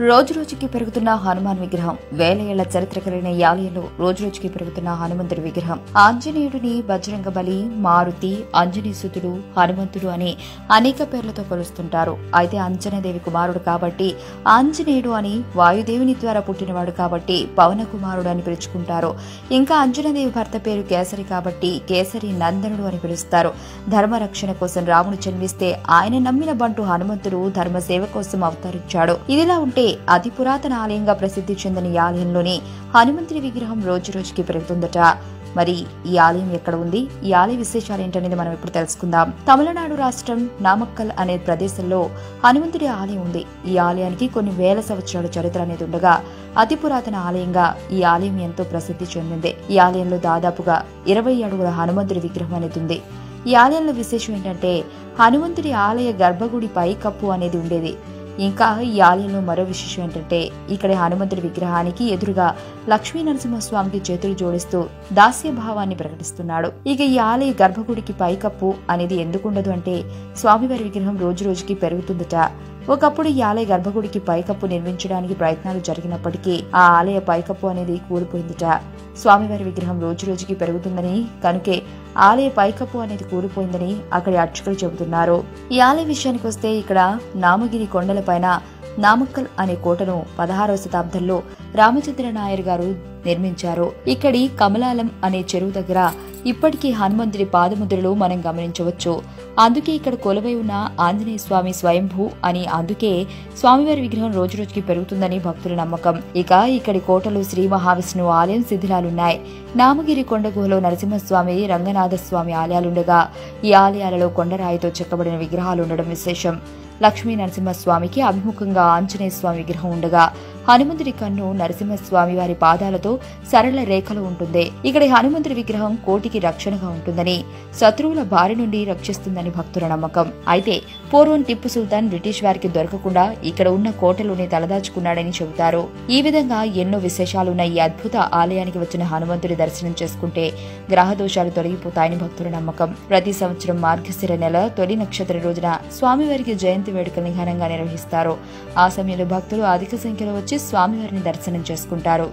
రోజురోజుకి పెరుగుతున్న హనుమాన్ విగ్రహం. వేల ఏళ్ల చరిత్ర కలిగిన ఈ ఆలయంలో రోజురోజుకి పెరుగుతున్న హనుమంతుడి విగ్రహం. ఆంజనేయుడిని బజరంగబలి, మారుతి, ఆంజనేయసుతుడు, హనుమంతుడు అని అనేక పేర్లతో కొలుస్తుంటారు. అయితే అంజనాదేవి కుమారుడు కాబట్టి ఆంజనేయుడు అని, వాయుదేవుని ద్వారా పుట్టినవాడు కాబట్టి పవన కుమారుడు అని పిలుచుకుంటారు. ఇంకా అంజనాదేవి భర్త పేరు కేసరి కాబట్టి కేసరి నందనుడు అని పిలుస్తారు. ధర్మరక్షణ కోసం రాముడు జన్మిస్తే ఆయన నమ్మిన బంటు హనుమంతుడు ధర్మసేవ కోసం అవతరించాడు. ఇదిలా ఉంటే అతి పురాతన ఆలయంగా ప్రసిద్ధి చెందిన ఈ ఆలయంలోని హనుమంతుడి విగ్రహం రోజురోజుకి పెరుగుతుందట. మరి ఈ ఆలయం ఎక్కడ ఉంది, ఈ ఆలయ విశేషాలు ఏంటనేది మనం ఇప్పుడు తెలుసుకుందాం. తమిళనాడు రాష్ట్రం నామక్కల్ అనే ప్రదేశంలో హనుమంతుడి ఆలయం ఉంది. ఈ ఆలయానికి కొన్ని వేల సంవత్సరాల చరిత్ర అనేది ఉండగా అతి పురాతన ఆలయంగా ఈ ఆలయం ఎంతో ప్రసిద్ధి చెందింది. ఈ ఆలయంలో దాదాపుగా 20 అడుగుల హనుమంతుడి విగ్రహం అనేది ఉంది. ఈ ఆలయంలో విశేషం ఏంటంటే హనుమంతుడి ఆలయ గర్భగుడి పై కప్పు అనేది ఉండేది. ఇంకా ఈ ఆలయంలో మరో విశేషం ఏంటంటే ఇక్కడ హనుమంతుడి విగ్రహానికి ఎదురుగా లక్ష్మీ నరసింహస్వామికి చేతులు జోడిస్తూ దాస్య భావాన్ని ప్రకటిస్తున్నాడు. ఇక ఈ ఆలయ గర్భగుడికి పైకప్పు అనేది ఎందుకుండదు అంటే స్వామివారి విగ్రహం రోజు రోజుకి పెరుగుతుందట. ఒకప్పుడు ఈ ఆలయ గర్భగుడికి పైకప్పు నిర్మించడానికి ప్రయత్నాలు జరిగినప్పటికీ ఆ ఆలయ పైకప్పు అనేది కూలిపోయిందట. స్వామివారి విగ్రహం రోజు రోజుకి పెరుగుతుందని కనుకే ఆలయ పైకప్పు అనేది కూలిపోయిందని అక్కడి అర్చకులు చెబుతున్నారు. ఈ ఆలయ విషయానికి వస్తే ఇక్కడ నామగిరి కొండలపైన నామక్కల్ అనే కోటను 16వ శతాబ్దంలో రామచంద్ర నాయర్ గారు నిర్మించారు. ఇక్కడి కమలాలం అనే చెరువు దగ్గర ఇప్పటికీ హనుమంతుడి పాదముద్రలు మనం గమనించవచ్చు. అందుకే ఇక్కడ కొలువై ఉన్న ఆంజనేయ స్వామి స్వయంభూ అని, అందుకే స్వామివారి విగ్రహం రోజురోజుకి పెరుగుతుందని భక్తుల నమ్మకం. ఇక ఇక్కడి కోటలో శ్రీ మహావిష్ణువు ఆలయం శిథిలాలున్నాయి. నామగిరి కొండ గుహలో నరసింహస్వామి, రంగనాథస్వామి ఆలయాలుండగా ఈ ఆలయాలలో కొండరాయితో చెక్కబడిన విగ్రహాలు ఉండడం విశేషం. లక్ష్మీ నరసింహస్వామికి అభిముఖంగా ఆంజనేయ స్వామి విగ్రహం ఉండగా హనుమంతుడి కన్ను నరసింహస్వామి వారి పాదాలతో సరళ రేఖలు ఉంటుంది. ఇక్కడ హనుమంతుడి విగ్రహం కోటికి రక్షణగా ఉంటుందని, శత్రువుల బారి నుండి రక్షిస్తుందని భక్తుల నమ్మకం. అయితే పూర్వం టిప్పు సుల్తాన్ బ్రిటిష్ వారికి దొరకకుండా ఇక్కడ ఉన్న కోటలోనే తలదాచుకున్నాడని చెబుతారు. ఈ విధంగా ఎన్నో విశేషాలున్న ఈ అద్భుత ఆలయానికి వచ్చిన హనుమంతుడి దర్శనం చేసుకుంటే గ్రహ దోషాలు తొలగిపోతాయని భక్తుల నమ్మకం. ప్రతి సంవత్సరం మార్గశిర నెల తొలి నక్షత్ర రోజున స్వామివారికి జయంతి వేడుకల్ని ఘనంగా నిర్వహిస్తారు. ఆ సమయంలో భక్తులు అధిక సంఖ్యలో వచ్చి స్వామివారిని దర్శనం చేసుకుంటారు.